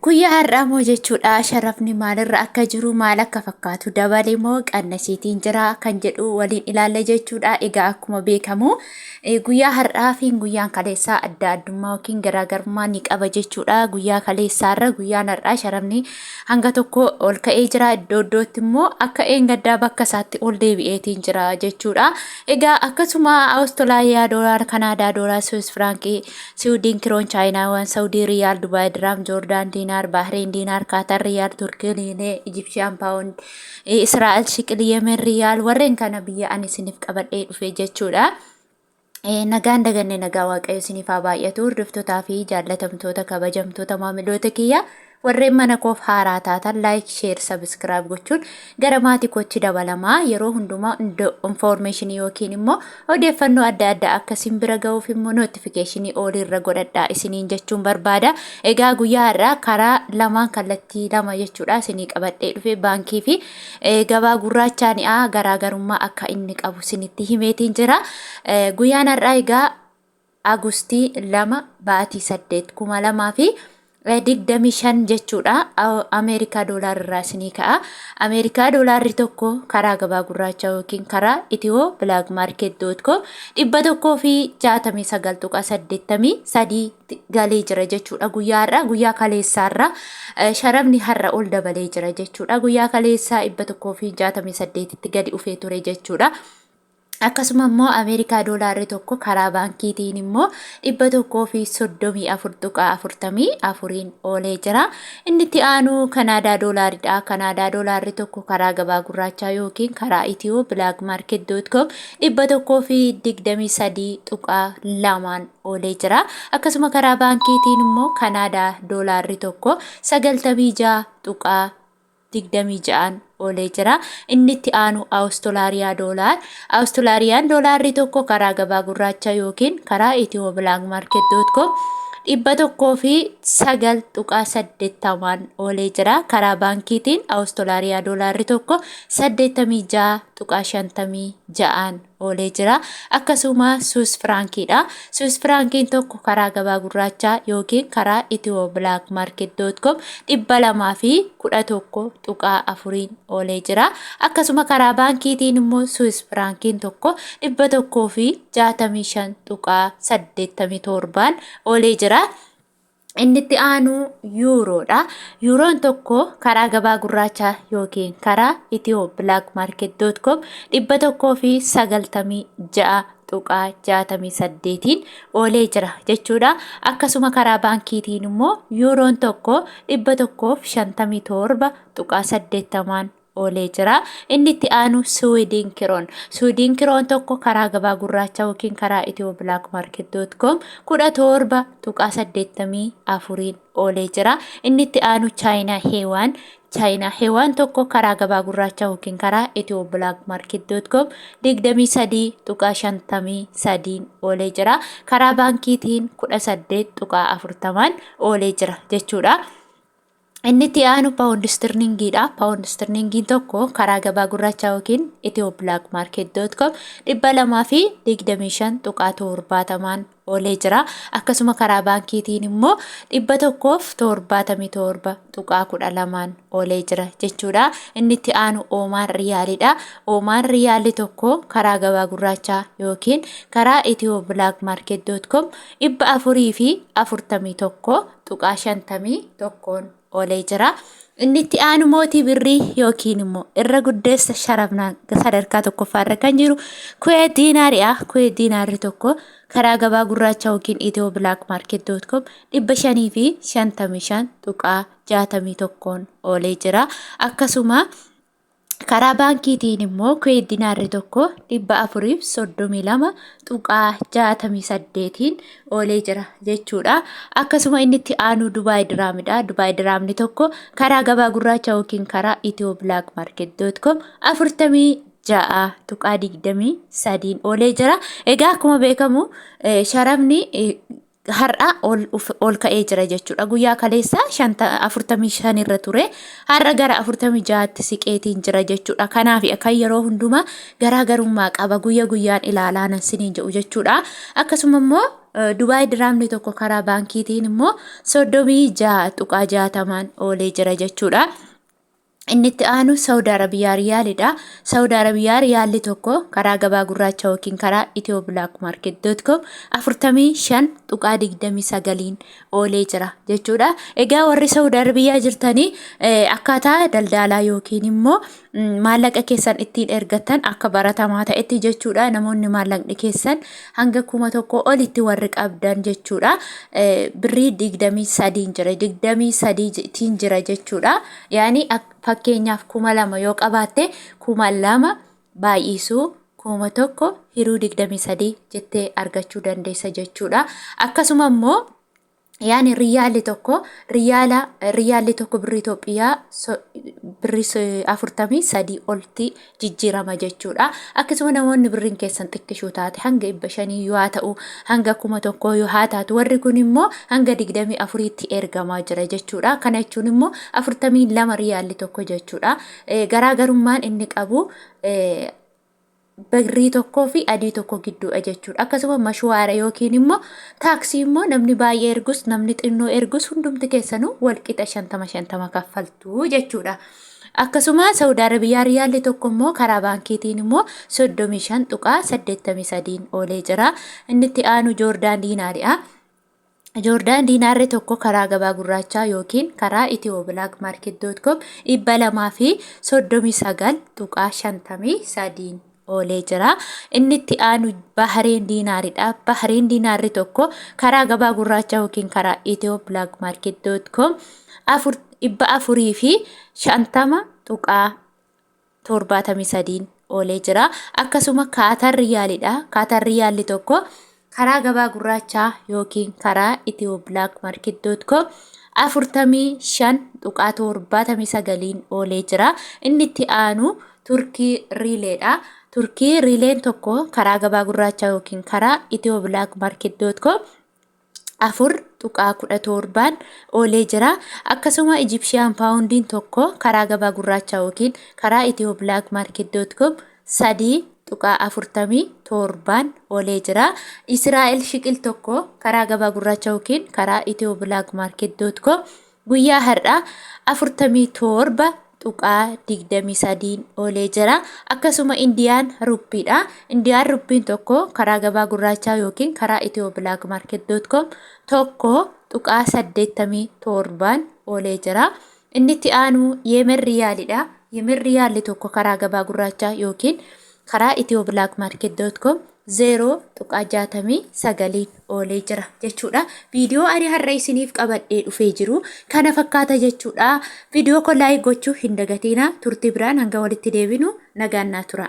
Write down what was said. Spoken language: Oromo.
Guyyaa har'aa moo jechuudha sharafni maalirra akka jiru maal akka fakkaatu dabalee moo qannasiitiin jira kan jedhu waliin ilaalla jechuudha. Egaa akkuma beekamu guyyaa har'aa fi guyyaan kaleessaa adda addummaa yookiin garaagarummaa ni qaba jechuudha. Guyyaa kaleessaarra guyyaan har'aa sharafni hanga tokko ol ka'ee jira, iddoo iddootti immoo akka eengaddaa bakka isaatti ol deebi'eetiin jira jechuudha. Egaa akkasuma Awustiraaliyaa doolaar, Kanaadaa doolaar, Swiss firankii, Siwiidin kiroon, Chaayinaawwan, Saawudii riyaal, Dubaay diraam, Joordaan diinaar, Bahrein diinaar, Kaatar riyaal, Turkii liinee, Ijipsiyaan paawundi, Israa'el shiqilii, Yemen riyaal warreen kana biyya ani isiniif qabadhee dhufe jechuudha. Nagaan daganne nagaa waaqayyo isiniif haa baay'atu. Hordoftootaa fi jaallatamtoota kabajamtoota maamiloota kiyya warreen mana koof haaraa taatan like, share, subscribe gochuun gara maatii kootti dabalamaa yeroo hundumaa information yookiin immoo odeeffannoo adda addaa akka isin bira ga'uuf immoo notification olirra godhadhaa isiniin jechuun barbaada. Egaa guyyaa har'aa karaa lamaan kallattii lama jechuudha isinii qabadhee dhufe baankii fi gabaa gurraachaani'a garaagarummaa akka inni qabu isinitti himeetiin jira. Guyyaan har'aa egaa Agustii 2 baatii 8 2000 fi 25 jechuudha. Ameerikaa doolaar irraa isinii ka'a. Ameerikaa doolaarri tokko karaa gabaa gurraachaa yookiin karaa Itiyoo Black Market.com 169.83 galee jira jechuudha. Guyyaa har'aa guyyaa kaleessaarra sharafni har'a ol dabalee jira jechuudha. Guyyaa kaleessaa 168tti gadi dhufee ture jechuudha. Akkasuma immoo Ameerikaa doolaarri tokko karaa baankiitiin immoo 134.44 oolee jira. Inni itti aanu Kanaadaa doolaaridha. Kanaadaa doolaarri tokko karaa gabaa gurraachaa yookiin karaa Itiyoo Black Market.com 123.2 oolee jira. Akkasuma karaa baankiitiin immoo Kanaadaa doolaarri tokko 96.26 oolee jira. Inni itti aanu Awustiraaliyaa doolaar. Awustiraaliyaan doolaarri tokko karaa gabaa gurraachaa yookiin karaa Itiyoo Black Market.com 109.80 oolee jira. Karaa baankiitiin Awustiraaliyaa doolaarri tokko 86.56 oolee jira. Akkasuma Swiss frankiidha. Swiss frankiin tokko karaa gabaa gurraachaa yookiin karaa Itiyoo Black Market.com 211.4 oolee jira. Akkasuma karaa baankiitiin immoo Swiss frankiin tokko 165.87 oolee jira. Inni itti aanu yuuroodha. Yuuroon tokko karaa gabaa gurraachaa yookiin karaa Itiyoo Black Market.com 196.68 oolee jira jechuudha. Akkasuma karaa baankiitiin immoo yuuroon tokko 157.80 oolee jira. Inni itti aanu Siwiidin kiroon. Siwiidin kiroon tokko karaa gabaa gurraachaa yookiin karaa Itiyoo Black Market.com 17.84 oolee jira. Inni itti aanu Chaayinaa heewaan. Chaayinaa heewaan tokko karaa gabaa gurraachaa yookiin karaa Itiyoo Black Market.com 23.53 oolee jira. Karaa baankiitiin 18.40 oolee jira jechuudha. Inni itti aanu paawundi stirlingiidha. Paawundi stirlingiin tokko karaa gabaa gurraachaa yookiin Itiyoo Black Market.com 225.70 oolee jira. Akkasuma karaa baankiitiin immoo 177.12 oolee jira jechuudha. Inni itti aanu Oomaan riyaalidha. Oomaan riyaalli tokko karaa gabaa gurraachaa yookiin karaa Itiyoo Black Market.com 441.51 oolee jira. Inni itti aanu mootii birrii yookiin immoo irra guddeessa sharafnaan sadarkaa tokkoffaarra kan jiru Kuweet diinaariidha. Kuweet diinaarri tokko karaa gabaa gurraachaa yookiin Itiyoo Black Market.com 555.61 oolee jira. Akkasuma karaa baankiitiin immoo Kuweet diinaarri tokko 432.68 oolee jira jechuudha. Akkasuma inni itti aanu Dubaay diraamidha. Dubaay diraamni tokko karaa gabaa gurraachaa yookiin karaa Itiyoo Black Market.com 46.23 oolee jira. Egaa akkuma beekamu sharafni har'a ol ka'ee jira jechuudha. Guyyaa kaleessaa 45 irra ture. Har'a gara 46tti siqeetiin jira jechuudha. Kanaaf akka yeroo hundumaa garaagarummaa qaba. Guyyaa guyyaan ilaalaa nan siniin jedhu jechuudha. Akkasuma immoo Dubaay diraamni tokko karaa baankiitiin immoo 36.60 oolee jira jechuudha. Inni itti aanu Saudi Arabiyaa riyaalidha. Saudi Arabiyaa riyaalli tokko karaa gabaa gurraacha yookiin karaa ethioblakmarket.com 45.29 oolee jira jechuudha. Egaa warri Saudi Arabiyaa jirtanii akkaataa daldalaa yookiin immoo maallaqa keessan ittiin ergatan akka baratamaa ta'etti jechuudha. Namoonni maallaqni keessan hanga 1,000 olitti warri qabdan jechuudha. Birrii 23 jira, 23 jira jechuudha. Yaani fakkeenyaaf 2,000 yoo qabaatte 2,000 baay'isuu 1,000 hiruu 23 jettee argachuu dandeessa jechuudha. Akkasuma immoo yaani riyaalli tokko birrii Itoophiyaa birrii 43 olti jijjiirama jechuudha. Akkasuma namoonni birriin keessan xiqqishuu taate hanga 500 yoo ta'u hanga 1,000 yoo taatu warri kun immoo hanga 24tti ergamaa jira jechuudha. Kana jechuun immoo 42 riyaalli tokko jechuudha. Garaagarummaan inni qabu birrii tokkoo fi adii tokko gidduudha jechuudha. Akkasuma mashwaara yookiin immoo taaksii immoo namni baay'ee ergus namni xinnoo ergus hundumti keessanuu walqixa 50 kaffaltu jechuudha. Akkasuma Saudi Arabiyaa riyaalli tokko immoo karaa baankiitiin immoo 35.83 oolee jira. Inni itti aanu Joordaan diinaariidha. Joordaan diinaarri tokko karaa gabaa gurraachaa yookiin karaa ethioblakmarket.com 239.53 oolee jira. Inni itti aanu Bahareen diinaaridha. Bahareen diinaarri tokko karaa gabaa gurraachaa yookiin karaa ethioblakmarket.com 450.73 oolee jira. Akkasuma Kaatar riyaalidha. Kaatar riyaalli tokko karaa gabaa gurraachaa yookiin karaa ethioblakmarket.com 45.79 oolee jira. Inni itti aanu Turkii riileedha. Turkii riileen tokko karaa gabaa gurraachaa yookiin karaa ethioblakmarket.com 4.17 oolee jira. Akkasuma Egyptian poundiin tokko karaa gabaa gurraachaa yookiin karaa ethioblakmarket.com 3.47 oolee jira. Israa'el shiqil tokko karaa gabaa gurraachaa yookiin karaa ethioblakmarket.com guyyaa har'aa 47.23 oolee jira. Akkasuma Indiyaan ruppiidha. Indiyaan ruppiin tokko karaa gabaa gurraachaa yookiin karaa ethioblakmarket.com 1.87 oolee jira. Inni itti aanu Yemen riyaalidha. Yemen riyaalli tokko karaa gabaa gurraachaa yookiin karaa ethioblakmarket.com 0.69 oolee jira jechuudha. Viidiyoo ani har'a isiniif qabadhee dhufee jiru kana fakkaata jechuudha. Viidiyoo ko laayik gochuu hin dagatinaa. Turtii biraan hanga walitti deebinu nagaan naa tura.